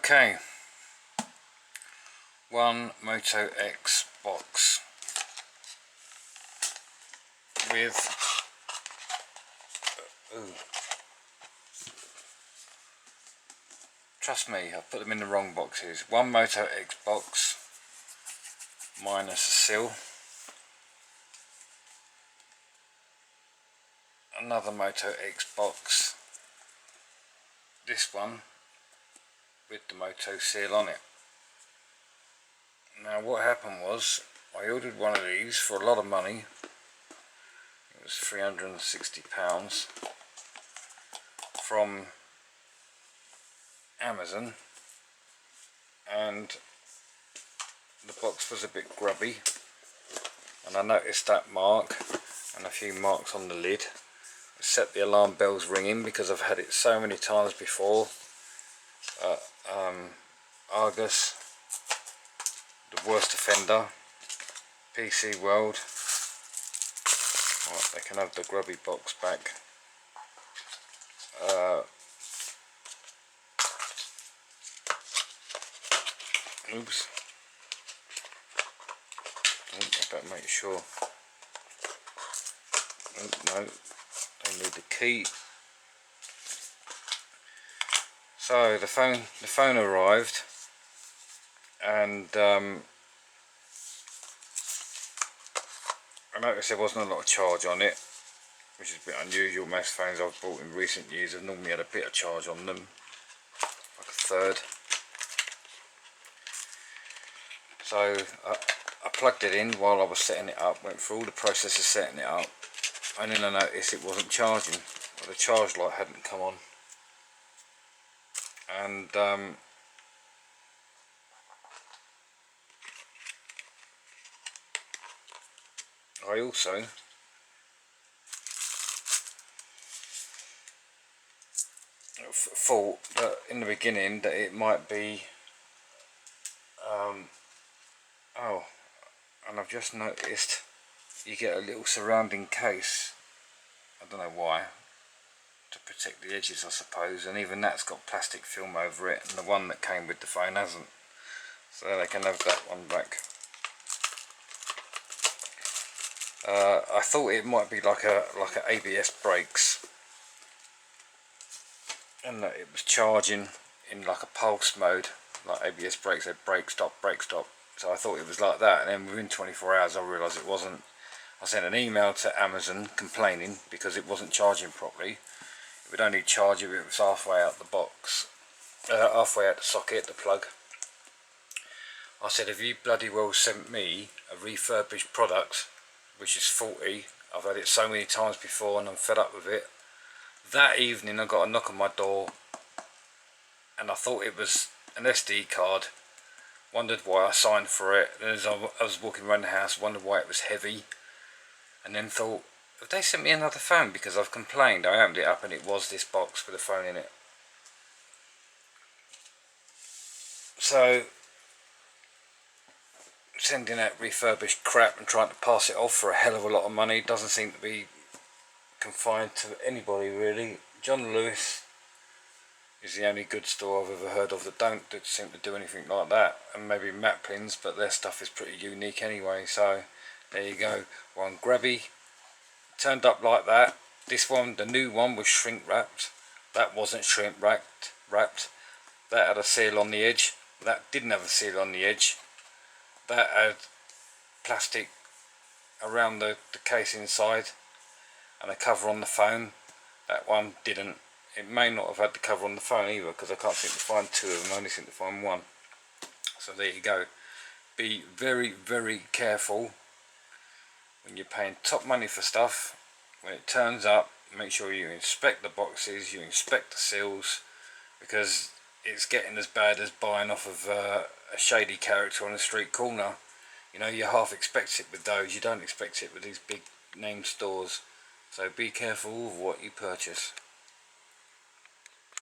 Okay, one Moto X box with trust me, I've put them in the wrong boxes. One Moto X box minus a seal, another Moto X box, this one with the Moto seal on it. Now what happened was, I ordered one of these for a lot of money. It was £360 from Amazon, and the box was a bit grubby, and I noticed that mark and a few marks on the lid. It set the alarm bells ringing because I've had it so many times before. Argus, the worst offender, PC World. Right, they can have the grubby box back. Oops. I better make sure. No, they need the key. So the phone arrived, and I noticed there wasn't a lot of charge on it, which is a bit unusual. Most phones I've bought in recent years have normally had a bit of charge on them, like a third. So I plugged it in while I was setting it up, went through all the process of setting it up, and then I noticed it wasn't charging, or the charge light hadn't come on. And I also thought that in the beginning that it might be oh, and I've just noticed you get a little surrounding case, I don't know why, to protect the edges I suppose, and even that's got plastic film over it, and the one that came with the phone hasn't, so they can have that one back. I thought it might be like a ABS brakes, and that it was charging in like a pulse mode, like ABS brakes, they brake stop. So I thought it was like that, and then within 24 hours I realised it wasn't. I sent an email to Amazon complaining because it wasn't charging properly. It would only charge if it was halfway out the box, halfway out the socket, the plug. I said, have you bloody well sent me a refurbished product which is faulty? I've had it so many times before and I'm fed up with it. That evening I got a knock on my door, and I thought it was an SD card. Wondered why I signed for it. Then as I was walking around the house, wondered why it was heavy, and then thought, have they sent me another phone? Because I've complained. I opened it up and it was this box with a phone in it. So sending out refurbished crap and trying to pass it off for a hell of a lot of money doesn't seem to be confined to anybody really. John Lewis is the only good store I've ever heard of that don't seem to do anything like that, and maybe Maplin's, but their stuff is pretty unique anyway. So there you go, one grubby, turned up like that. This one, the new one, was shrink wrapped. That wasn't shrink wrapped. That had a seal on the edge. That didn't have a seal on the edge. That had plastic around the case inside and a cover on the phone. That one didn't. It may not have had the cover on the phone either, because I can't seem to find two of them, I only seem to find one. So there you go. Be very, very careful when you're paying top money for stuff. When it turns up, make sure you inspect the boxes, you inspect the seals, because it's getting as bad as buying off of a shady character on a street corner. You know, you half expect it with those, you don't expect it with these big name stores. So be careful of what you purchase.